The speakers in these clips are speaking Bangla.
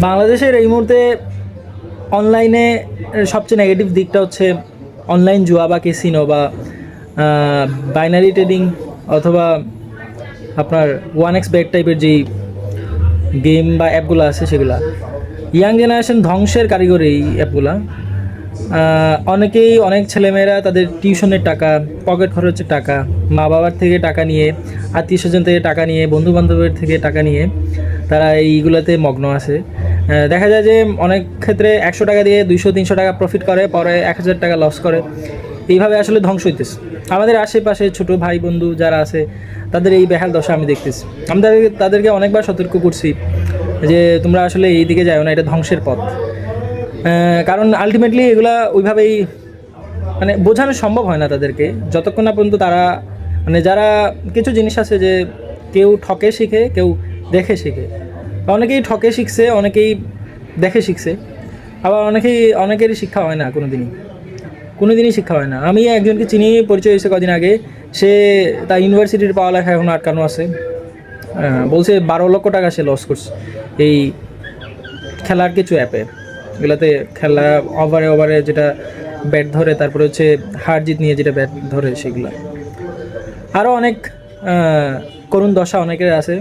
বাংলাদেশের এই মুহূর্তে অনলাইনে সবচেয়ে নেগেটিভ দিকটা হচ্ছে অনলাইন জুয়া বা ক্যাসিনো বা বাইনারি ট্রেডিং অথবা আপনার 1x বেট টাইপের যেই গেম বা অ্যাপগুলো আছে সেগুলা ইয়াং জেনারেশন ধ্বংসের কারিগর এই অ্যাপগুলা। অনেক ছেলেমেয়েরা তাদের টিউশনের টাকা, পকেট খরচের টাকা, মা বাবার থেকে টাকা নিয়ে, আত্মীয় স্বজন থেকে টাকা নিয়ে, বন্ধুবান্ধবের থেকে টাকা নিয়ে তারা এইগুলোতে মগ্ন আছে। দেখা যায় যে অনেক ক্ষেত্রে 100 টাকা দিয়ে 200-300 টাকা প্রফিট করে, পরে 1000 টাকা লস করে। এইভাবে আসলে ধ্বংস হইতেছে। আমাদের আশেপাশে ছোটো ভাই বন্ধু যারা আছে তাদের এই বেহাল দশা আমি দেখতেছি। আমি তাদেরকে অনেকবার সতর্ক করছি যে তোমরা আসলে এই দিকে যাও না, এটা ধ্বংসের পথ। কারণ আলটিমেটলি এগুলা ওইভাবেই মানে বোঝানো সম্ভব হয় না তাদেরকে, যতক্ষণ না পর্যন্ত তারা মানে যারা কিছু জিনিস আছে যে কেউ ঠকে শিখে, কেউ দেখে শিখে। অনেকেই ঠকে শিখছে, অনেকেই দেখে শিখছে, আবার অনেকেরই শিক্ষা হয় না কোনো দিনই শিক্ষা হয় না। আমি একজনকে চিনি, পরিচয় হয়েছে কদিন আগে। সে তার ইউনিভার্সিটির পড়ালেখা এখন আটকানো আছে। বলছে 12 লক্ষ টাকা সে লস করছে এই খেলার কিছু অ্যাপে। এগুলোতে খেলা ওভারে যেটা ব্যাট ধরে, তারপরে হচ্ছে হার জিত নিয়ে যেটা ব্যাট ধরে সেগুলো। আরও অনেক করুণ দশা অনেকের আছে।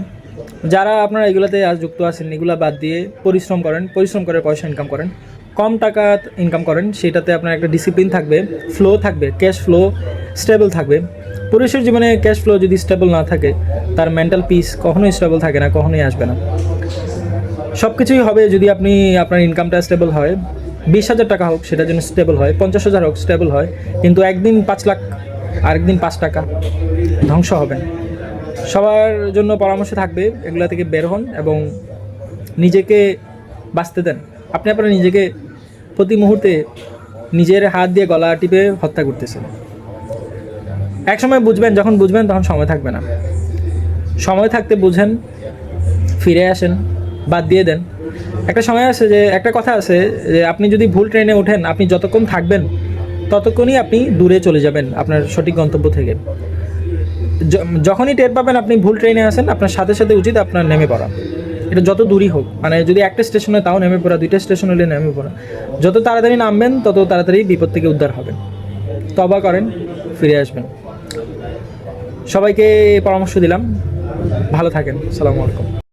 যারা আপনারা এগুলোতে আজ যুক্ত আছেন, এগুলো বাদ দিয়ে পরিশ্রম করে পয়সা ইনকাম করেন, কম টাকা ইনকাম করেন, সেটাতে আপনার একটা ডিসিপ্লিন থাকবে, ফ্লো থাকবে, ক্যাশ ফ্লো স্টেবল থাকবে। পুরুষের জীবনে ক্যাশ ফ্লো যদি স্টেবল না থাকে, তার মেন্টাল পিস কখনোই স্টেবল থাকে না, কখনোই আসবে না। সব কিছুই হবে যদি আপনার ইনকামটা স্টেবল হয়। 20,000 টাকা হোক, সেটা যেন স্টেবল হয়, 50,000 হোক স্টেবল হয়, কিন্তু একদিন 5 লাখ আরেকদিন 5 টাকা, ধ্বংস হবেন। সবার জন্য পরামর্শ থাকবে এগুলা থেকে বের হন এবং নিজেকে বাঁচতে দেন। আপনি আপনার নিজেকে প্রতি মুহূর্তে নিজের হাত দিয়ে গলা টিপে হত্যা করতেছেন। এক সময় বুঝবেন, যখন বুঝবেন তখন সময় থাকবে না। সময় থাকতে বুঝেন, ফিরে আসেন, বাদ দিয়ে দেন। একটা সময় আছে যে একটা কথা আছে যে আপনি যদি ভুল ট্রেনে ওঠেন, আপনি যতক্ষণ থাকবেন ততক্ষণই আপনি দূরে চলে যাবেন আপনার সঠিক গন্তব্য থেকে। যখনই টের পাবেন আপনি ভুল ট্রেনে আসেন, আপনার সাথে সাথে উচিত আপনার নেমে পড়া। এটা যত দূরই হোক, মানে যদি একটা স্টেশনে তাও নেমে পড়া, 2টা স্টেশন হলে নেমে পড়া। যত তাড়াতাড়ি নামবেন তত তাড়াতাড়ি বিপদ থেকে উদ্ধার হবেন। তওবা করেন, ফিরে আসবেন। সবাইকে পরামর্শ দিলাম, ভালো থাকেন। আসসালামু আলাইকুম।